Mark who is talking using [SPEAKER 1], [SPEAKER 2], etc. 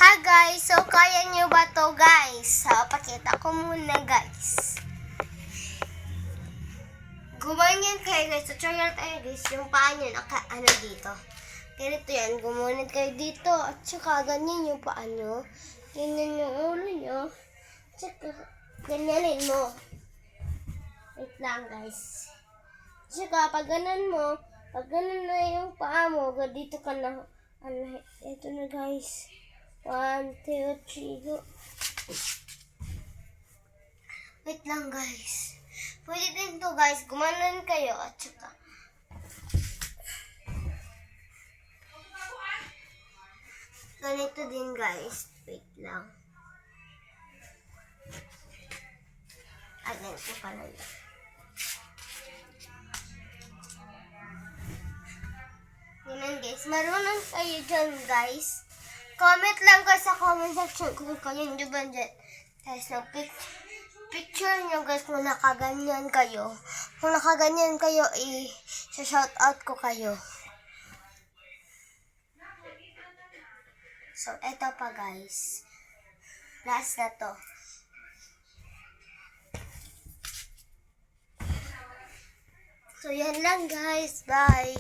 [SPEAKER 1] Hi guys! So, kaya nyo ba to guys? Pakita ko muna guys. Gumanyan kayo guys. Tutorial tayo guys. Yung paa nyo dito. Ganito yan. Gumunod kayo dito. At saka ganyan yung paa nyo. Ganyan yung ulo nyo. At saka ganyanin mo. Wait lang guys. At saka pag ganan mo, pag ganan na yung paa mo, dito ka na. Ito na guys. 1, 2, 3, go. Wait lang guys. Pwede din to guys. Gumanon kayo at saka. Ganito din guys. Wait lang. Ganito pala yun. Ganun guys. Marunong kayo dyan guys. Comment lang guys sa comment section kung kayo nyo ba dyan. Guys, picture nyo guys kung nakaganyan kayo. Kung nakaganyan kayo, shout out ko kayo. So, eto pa guys. Last na to. So, yan lang guys. Bye!